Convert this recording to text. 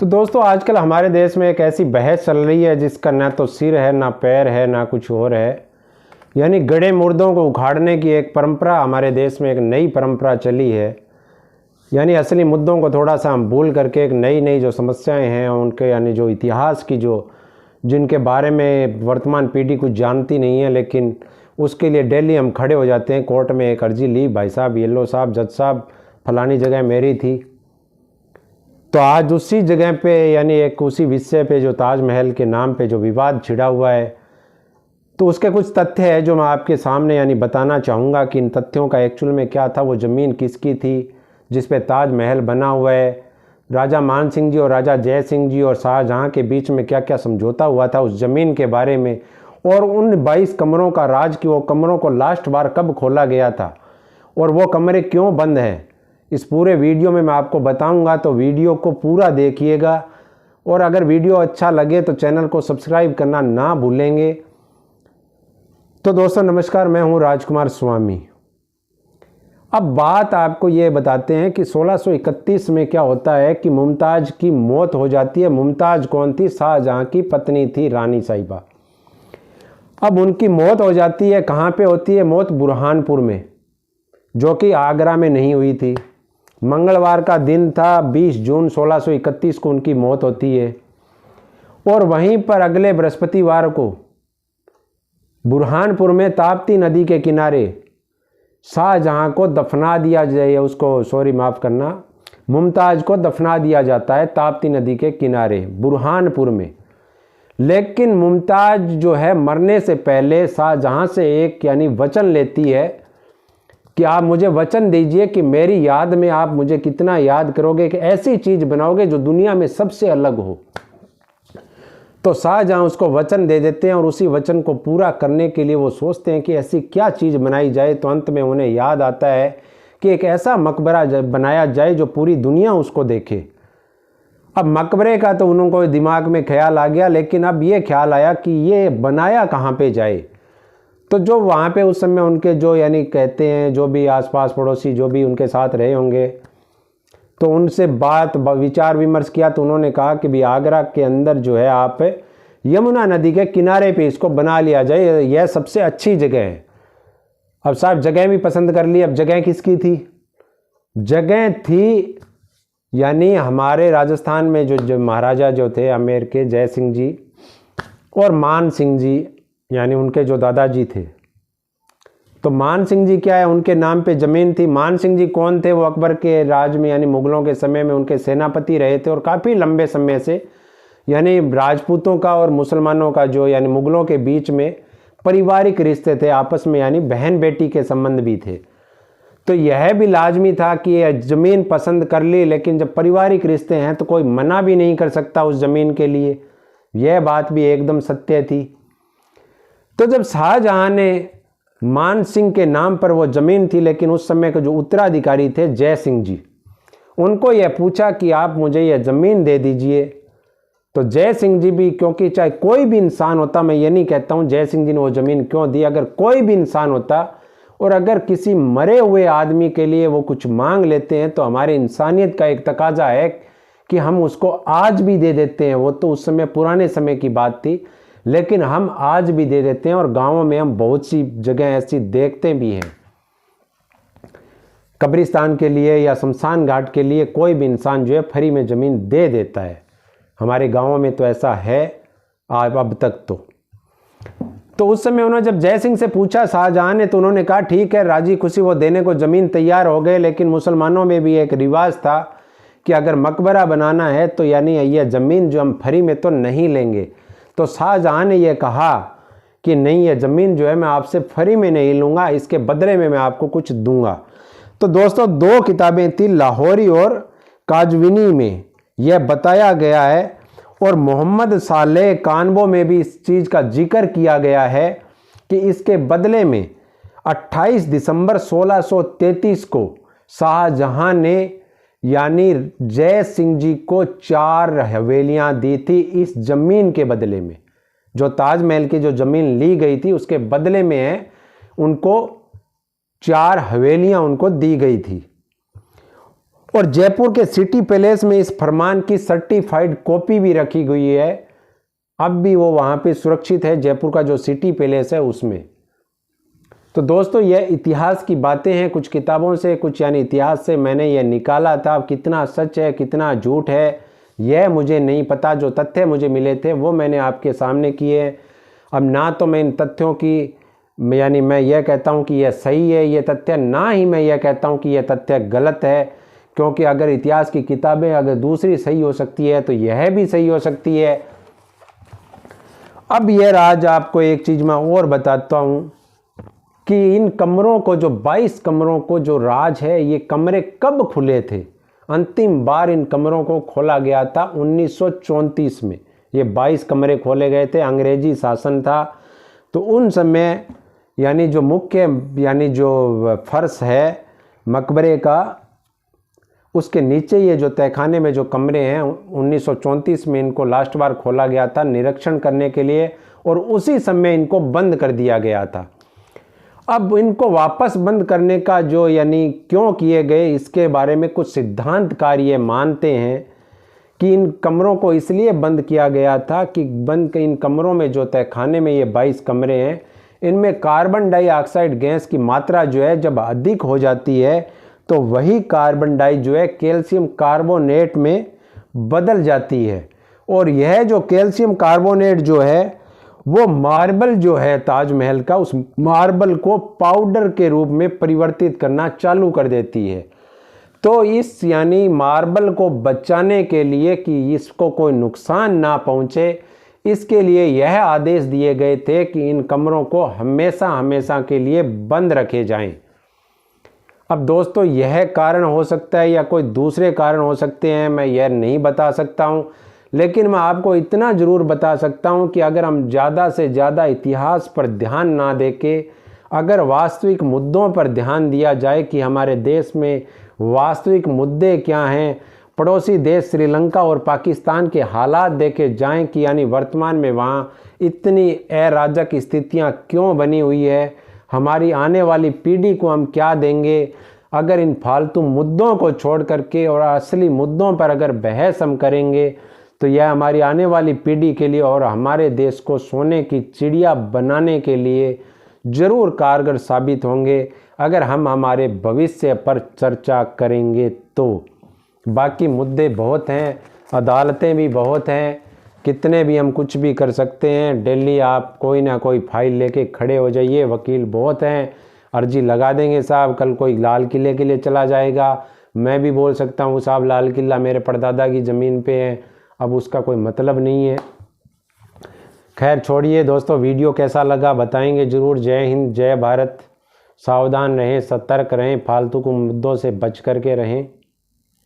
तो दोस्तों आजकल हमारे देश में एक ऐसी बहस चल रही है जिसका ना तो सिर है, ना पैर है, ना कुछ और है। यानी गड़े मुर्दों को उखाड़ने की एक परंपरा हमारे देश में, एक नई परंपरा चली है। यानी असली मुद्दों को थोड़ा सा हम भूल करके एक नई नई जो समस्याएं हैं उनके, यानी जो इतिहास की जिनके बारे में वर्तमान पीढ़ी कुछ जानती नहीं है, लेकिन उसके लिए डेली हम खड़े हो जाते हैं। कोर्ट में एक अर्जी ली, भाई साहब, येलो साहब, जज साहब, फलानी जगह मेरी थी। तो आज उसी जगह पे, यानी एक उसी विषय पे जो ताजमहल के नाम पे जो विवाद छिड़ा हुआ है, तो उसके कुछ तथ्य है जो मैं आपके सामने यानी बताना चाहूँगा कि इन तथ्यों का एक्चुअल में क्या था, वो ज़मीन किसकी थी जिस पे ताजमहल बना हुआ है, राजा मान सिंह जी और राजा जय सिंह जी और शाहजहाँ के बीच में क्या क्या समझौता हुआ था उस ज़मीन के बारे में, और उन 22 कमरों का राज कि वो कमरों को लास्ट बार कब खोला गया था और वो कमरे क्यों बंद हैं, इस पूरे वीडियो में मैं आपको बताऊंगा। तो वीडियो को पूरा देखिएगा, और अगर वीडियो अच्छा लगे तो चैनल को सब्सक्राइब करना ना भूलेंगे। तो दोस्तों नमस्कार, मैं हूं राजकुमार स्वामी। अब बात आपको ये बताते हैं कि 1631 में क्या होता है कि मुमताज़ की मौत हो जाती है। मुमताज़ कौन थी? शाहजहाँ की पत्नी थी, रानी साहिबा। अब उनकी मौत हो जाती है। कहाँ पे होती है मौत? बुरहानपुर में, जो कि आगरा में नहीं हुई थी। मंगलवार का दिन था, 20 जून 1631 को उनकी मौत होती है। और वहीं पर अगले बृहस्पतिवार को बुरहानपुर में ताप्ती नदी के किनारे शाहजहाँ को दफना दिया जाए, उसको सॉरी माफ़ करना, मुमताज़ को दफना दिया जाता है ताप्ती नदी के किनारे बुरहानपुर में। लेकिन मुमताज़ जो है मरने से पहले शाहजहाँ से एक यानी वचन लेती है कि आप मुझे वचन दीजिए कि मेरी याद में आप मुझे कितना याद करोगे, कि ऐसी चीज़ बनाओगे जो दुनिया में सबसे अलग हो। तो शाहजहाँ उसको वचन दे देते हैं, और उसी वचन को पूरा करने के लिए वो सोचते हैं कि ऐसी क्या चीज़ बनाई जाए। तो अंत में उन्हें याद आता है कि एक ऐसा मकबरा बनाया जाए जो पूरी दुनिया उसको देखे। अब मकबरे का तो उनको दिमाग में ख्याल आ गया, लेकिन अब ये ख्याल आया कि ये बनाया कहाँ पे जाए। तो जो वहाँ पे उस समय उनके जो यानी कहते हैं जो भी आसपास पड़ोसी जो भी उनके साथ रहे होंगे, तो उनसे बात विचार विमर्श किया। तो उन्होंने कहा कि भी आगरा के अंदर जो है आप यमुना नदी के किनारे पे इसको बना लिया जाए, यह सबसे अच्छी जगह है। अब साहब जगह भी पसंद कर ली। अब जगह किसकी थी? जगह थी यानी हमारे राजस्थान में जो महाराजा जो थे आमेर के, जय सिंह जी और मान सिंह जी, यानी उनके जो दादाजी थे। तो मान सिंह जी क्या है, उनके नाम पे ज़मीन थी। मान सिंह जी कौन थे? वो अकबर के राज में यानी मुग़लों के समय में उनके सेनापति रहे थे, और काफ़ी लंबे समय से यानी राजपूतों का और मुसलमानों का जो यानी मुग़लों के बीच में पारिवारिक रिश्ते थे आपस में, यानी बहन बेटी के संबंध भी थे। तो यह भी लाजमी था कि ये ज़मीन पसंद कर ली, लेकिन जब पारिवारिक रिश्ते हैं तो कोई मना भी नहीं कर सकता उस ज़मीन के लिए। यह बात भी एकदम सत्य थी। तो जब शाहजहाँ ने मान सिंह के नाम पर वो ज़मीन थी, लेकिन उस समय के जो उत्तराधिकारी थे जय सिंह जी, उनको यह पूछा कि आप मुझे यह ज़मीन दे दीजिए। तो जय सिंह जी भी, क्योंकि चाहे कोई भी इंसान होता, मैं ये नहीं कहता हूँ जय सिंह जी ने वो ज़मीन क्यों दी, अगर कोई भी इंसान होता और अगर किसी मरे हुए आदमी के लिए वो कुछ मांग लेते हैं, तो हमारी इंसानियत का एक तकाजा है कि हम उसको आज भी दे देते हैं। वो तो उस समय पुराने समय की बात थी, लेकिन हम आज भी दे देते हैं। और गांवों में हम बहुत सी जगह ऐसी देखते भी हैं, कब्रिस्तान के लिए या शमशान घाट के लिए कोई भी इंसान जो है फ्री में ज़मीन दे देता है। हमारे गांवों में तो ऐसा है अब तक। तो उस समय उन्होंने जब जय सिंह से पूछा शाहजहाँ ने, तो उन्होंने कहा ठीक है, राजी खुशी वो देने को ज़मीन तैयार हो गए। लेकिन मुसलमानों में भी एक रिवाज था कि अगर मकबरा बनाना है तो यानी यह ज़मीन जो हम फ्री में तो नहीं लेंगे। तो शाहजहाँ ने यह कहा कि नहीं, यह ज़मीन जो है मैं आपसे फ्री में नहीं लूँगा, इसके बदले में मैं आपको कुछ दूंगा। तो दोस्तों 2 किताबें थी, लाहौरी और काजविनी में यह बताया गया है, और मोहम्मद सालेह कानबो में भी इस चीज़ का जिक्र किया गया है कि इसके बदले में 28 दिसंबर 1633 को शाहजहाँ ने यानी जय सिंह जी को 4 हवेलियां दी थी इस जमीन के बदले में। जो ताजमहल की जो जमीन ली गई थी उसके बदले में है उनको 4 हवेलियां उनको दी गई थी। और जयपुर के सिटी पैलेस में इस फरमान की सर्टिफाइड कॉपी भी रखी गई है। अब भी वो वहाँ पे सुरक्षित है, जयपुर का जो सिटी पैलेस है उसमें। तो दोस्तों यह इतिहास की बातें हैं, कुछ किताबों से, कुछ यानी इतिहास से मैंने यह निकाला था। अब कितना सच है कितना झूठ है यह मुझे नहीं पता। जो तथ्य मुझे मिले थे वो मैंने आपके सामने किए। अब ना तो मैं इन तथ्यों की यानी मैं यह कहता हूँ कि यह सही है ये तथ्य, ना ही मैं यह कहता हूँ कि यह तथ्य गलत है, क्योंकि अगर इतिहास की किताबें अगर दूसरी सही हो सकती है तो यह भी सही हो सकती है। अब यह राज आपको एक चीज़ मैं और बताता हूँ कि इन कमरों को, जो 22 कमरों को जो राज है, ये कमरे कब खुले थे। अंतिम बार इन कमरों को खोला गया था 1934 में। ये 22 कमरे खोले गए थे, अंग्रेजी शासन था। तो उन समय यानी जो मुख्य यानी जो फर्श है मकबरे का, उसके नीचे ये जो तहखाने में जो कमरे हैं 1934 में इनको लास्ट बार खोला गया था निरीक्षण करने के लिए, और उसी समय इनको बंद कर दिया गया था। अब इनको वापस बंद करने का जो यानी क्यों किए गए, इसके बारे में कुछ सिद्धांतकार ये मानते हैं कि इन कमरों को इसलिए बंद किया गया था कि इन कमरों में जो तहखाने में ये 22 कमरे हैं, इनमें कार्बन डाइऑक्साइड गैस की मात्रा जो है जब अधिक हो जाती है तो वही कार्बन डाई जो है कैल्शियम कार्बोनेट में बदल जाती है। और यह जो कैल्शियम कार्बोनेट जो है वो मार्बल जो है ताजमहल का, उस मार्बल को पाउडर के रूप में परिवर्तित करना चालू कर देती है। तो इस यानी मार्बल को बचाने के लिए कि इसको कोई नुकसान ना पहुंचे, इसके लिए यह आदेश दिए गए थे कि इन कमरों को हमेशा हमेशा के लिए बंद रखे जाएं। अब दोस्तों यह कारण हो सकता है या कोई दूसरे कारण हो सकते हैं, मैं यह नहीं बता सकता हूं, लेकिन मैं आपको इतना ज़रूर बता सकता हूं कि अगर हम ज़्यादा से ज़्यादा इतिहास पर ध्यान ना देके अगर वास्तविक मुद्दों पर ध्यान दिया जाए कि हमारे देश में वास्तविक मुद्दे क्या हैं, पड़ोसी देश श्रीलंका और पाकिस्तान के हालात देखे जाएं कि यानी वर्तमान में वहाँ इतनी अराजक स्थितियाँ क्यों बनी हुई है, हमारी आने वाली पीढ़ी को हम क्या देंगे, अगर इन फालतू मुद्दों को छोड़ करके और असली मुद्दों पर अगर बहस हम करेंगे तो यह हमारी आने वाली पीढ़ी के लिए और हमारे देश को सोने की चिड़िया बनाने के लिए ज़रूर कारगर साबित होंगे, अगर हम हमारे भविष्य पर चर्चा करेंगे तो। बाकी मुद्दे बहुत हैं, अदालतें भी बहुत हैं, कितने भी हम कुछ भी कर सकते हैं। डेली आप कोई ना कोई फाइल लेके खड़े हो जाइए, वकील बहुत हैं, अर्जी लगा देंगे साहब। कल कोई लाल किले के लिए चला जाएगा, मैं भी बोल सकता हूँ साहब लाल किला मेरे परदादा की ज़मीन पे है, अब उसका कोई मतलब नहीं है। खैर छोड़िए दोस्तों, वीडियो कैसा लगा बताएंगे ज़रूर। जय हिंद, जय भारत। सावधान रहें, सतर्क रहें, फालतू के मुद्दों से बच करके रहें।